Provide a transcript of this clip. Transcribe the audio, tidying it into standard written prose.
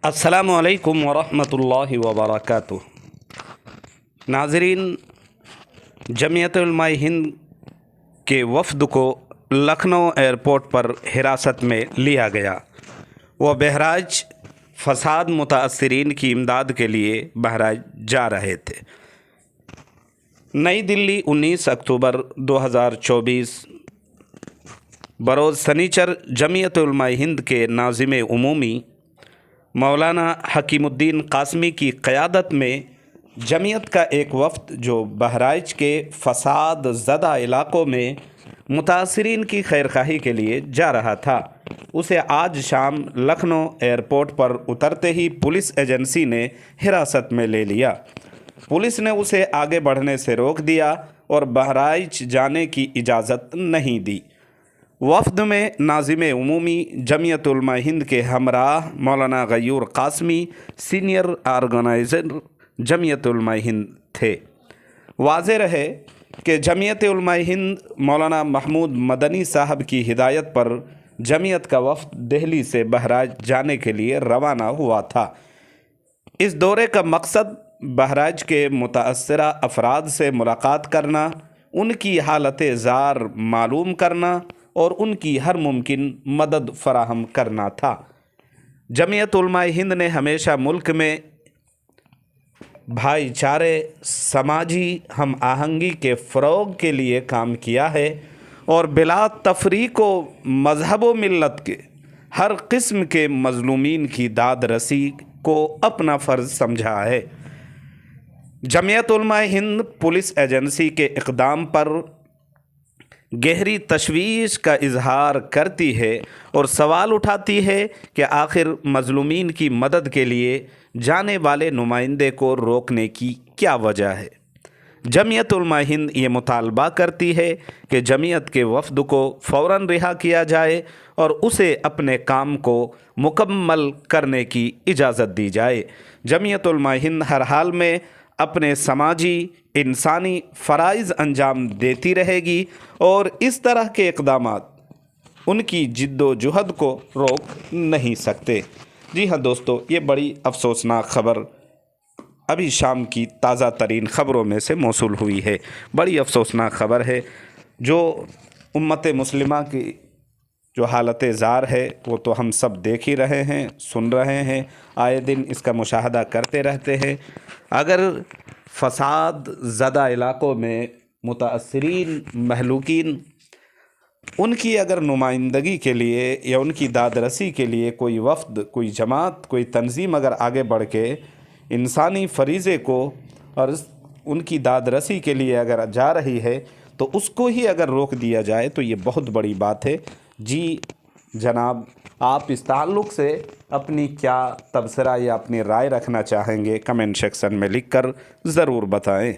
السلام علیکم ورحمۃ اللہ وبرکاتہ۔ ناظرین، جمعیت علماء ہند کے وفد کو لکھنؤ ایئرپورٹ پر حراست میں لیا گیا۔ وہ بہرحاج فساد متاثرین کی امداد کے لیے بہرحاج جا رہے تھے۔ نئی دلی 19 اکتوبر 2024 بروز سنیچر جمعیت علماء ہند کے ناظم عمومی مولانا حکیم الدین قاسمی کی قیادت میں جمعیت کا ایک وفد جو بہرائچ کے فساد زدہ علاقوں میں متاثرین کی خیرخواہی کے لیے جا رہا تھا، اسے آج شام لکھنؤ ایئرپورٹ پر اترتے ہی پولیس ایجنسی نے حراست میں لے لیا۔ پولیس نے اسے آگے بڑھنے سے روک دیا اور بہرائچ جانے کی اجازت نہیں دی۔ وفد میں ناظم عمومی جمعیت علماء ہند کے ہمراہ مولانا غیور قاسمی، سینئر آرگنائزر جمعیت علماء ہند تھے۔ واضح رہے کہ جمعیت علماء ہند مولانا محمود مدنی صاحب کی ہدایت پر جمعیت کا وفد دہلی سے بہرائچ جانے کے لیے روانہ ہوا تھا۔ اس دورے کا مقصد بہرائچ کے متاثرہ افراد سے ملاقات کرنا، ان کی حالت زار معلوم کرنا اور ان کی ہر ممکن مدد فراہم کرنا تھا۔ جمعیت علماء ہند نے ہمیشہ ملک میں بھائی چارے، سماجی ہم آہنگی کے فروغ کے لیے کام کیا ہے اور بلا تفریق و مذہب و ملت کے ہر قسم کے مظلومین کی داد رسی کو اپنا فرض سمجھا ہے۔ جمعیت علماء ہند پولیس ایجنسی کے اقدام پر گہری تشویش کا اظہار کرتی ہے اور سوال اٹھاتی ہے کہ آخر مظلومین کی مدد کے لیے جانے والے نمائندے کو روکنے کی کیا وجہ ہے۔ جمعیت علماء ہند یہ مطالبہ کرتی ہے کہ جمعیت کے وفد کو فوراً رہا کیا جائے اور اسے اپنے کام کو مکمل کرنے کی اجازت دی جائے۔ جمعیت علماء ہند ہر حال میں اپنے سماجی انسانی فرائض انجام دیتی رہے گی اور اس طرح کے اقدامات ان کی جد و جہد کو روک نہیں سکتے۔ جی ہاں دوستو، یہ بڑی افسوسناک خبر ابھی شام کی تازہ ترین خبروں میں سے موصول ہوئی ہے۔ بڑی افسوسناک خبر ہے جو امت مسلمہ کی جو حالت زار ہے وہ تو ہم سب دیکھ ہی رہے ہیں، سن رہے ہیں، آئے دن اس کا مشاہدہ کرتے رہتے ہیں۔ اگر فساد زدہ علاقوں میں متاثرین مہلوکین ان کی اگر نمائندگی کے لیے یا ان کی داد رسی کے لیے کوئی وفد، کوئی جماعت، کوئی تنظیم اگر آگے بڑھ کے انسانی فریضے کو اور ان کی داد رسی کے لیے اگر جا رہی ہے تو اس کو ہی اگر روک دیا جائے تو یہ بہت بڑی بات ہے۔ جی جناب، آپ اس تعلق سے اپنی کیا تبصرہ یا اپنی رائے رکھنا چاہیں گے؟ کمنٹ سیکشن میں لکھ کر ضرور بتائیں۔